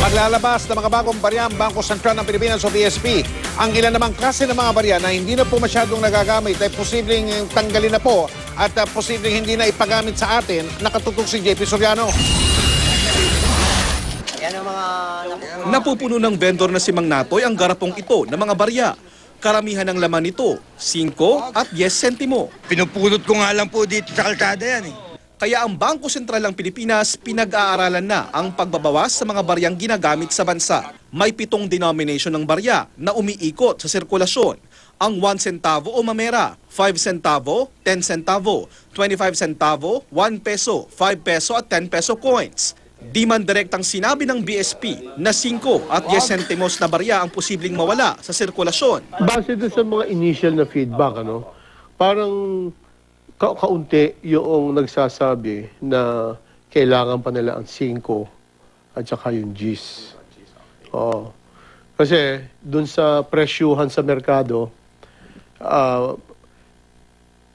Maglalabas ng mga bagong barya ang Bangko Sentral ng Pilipinas o BSP. Ang ilan namang klase ng mga barya na hindi na po masyadong nagagamit ay posibleng tanggalin na po at posibleng hindi na ipagamit sa atin. Nakatutok si JP Soriano. Napupuno ng vendor na si Mang Natoy ang garapong ito ng mga barya. Karamihan ng laman nito, 5 at 10 sentimo. Pinupulot ko nga lang po dito sa kalsada yan eh. Kaya ang Bangko Sentral ng Pilipinas pinag-aaralan na ang pagbabawas sa mga baryang ginagamit sa bansa. May 7 denomination ng barya na umiikot sa sirkulasyon. Ang 1 centavo o mamera, 5 centavo, 10 centavo, 25 centavo, 1 peso, 5 peso at 10 peso coins. Di man direktang sinabi ng BSP na 5 at 10 sentimos na barya ang posibleng mawala sa sirkulasyon. Base doon sa mga initial na feedback, parang kaunti yung nagsasabi na kailangan pa nila ang 5 at saka yung Gs. Oo. Kasi doon sa presyuhan sa merkado,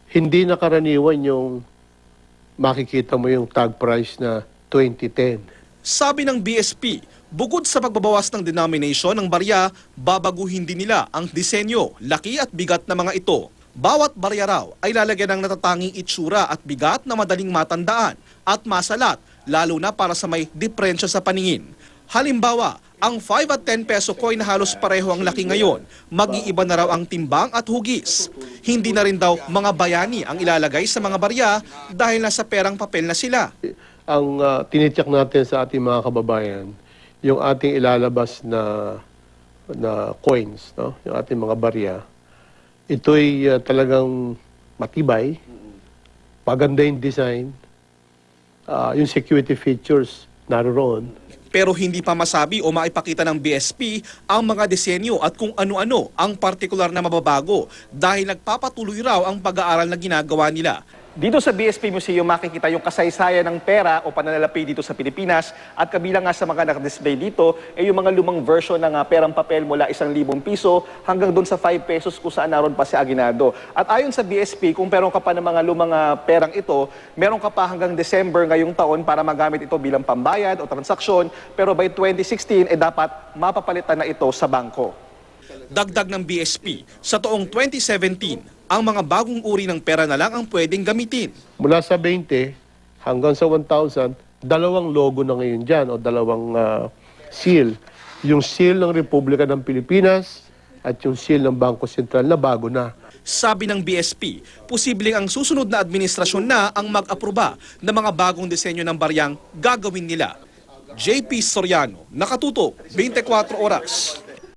hindi nakaraniwan yung makikita mo yung tag price na 2010. Sabi ng BSP, bukod sa pagbabawas ng denomination ng barya, babaguhin din nila ang disenyo, laki at bigat ng mga ito. Bawat barya raw ay lalagyan ng natatanging itsura at bigat na madaling matandaan at masalat, lalo na para sa may diferensya sa paningin. Halimbawa, ang 5 at 10 peso coin na halos pareho ang laki ngayon, mag-iiba na raw ang timbang at hugis. Hindi na rin daw mga bayani ang ilalagay sa mga barya dahil nasa perang papel na sila. Ang tinityak natin sa ating mga kababayan, yung ating ilalabas na coins, yung ating mga barya, ito'y talagang matibay, maganda yung design, yung security features naroon. Pero hindi pa masabi o maipakita ng BSP ang mga disenyo at kung ano-ano ang partikular na mababago dahil nagpapatuloy raw ang pag-aaral na ginagawa nila. Dito sa BSP Museum makikita yung kasaysayan ng pera o pananalapi dito sa Pilipinas at kabilang nga sa mga nakadisplay dito ay yung mga lumang version ng perang papel mula 1,000 piso hanggang doon sa 5 pesos kung saan naroon pa si Aguinaldo. At ayon sa BSP, kung meron ka pa ng mga lumang perang ito, meron ka pa hanggang December ngayong taon para magamit ito bilang pambayad o transaksyon, pero by 2016 dapat mapapalitan na ito sa bangko. Dagdag ng BSP, sa taong 2017, ang mga bagong uri ng pera na lang ang pwedeng gamitin. Mula sa 20 hanggang sa 1,000, dalawang logo na ngayon dyan o dalawang seal. Yung seal ng Republika ng Pilipinas at yung seal ng Bangko Sentral na bago na. Sabi ng BSP, posibleng ang susunod na administrasyon na ang mag-aproba ng mga bagong disenyo ng baryang gagawin nila. JP Soriano, nakatutok, 24 oras.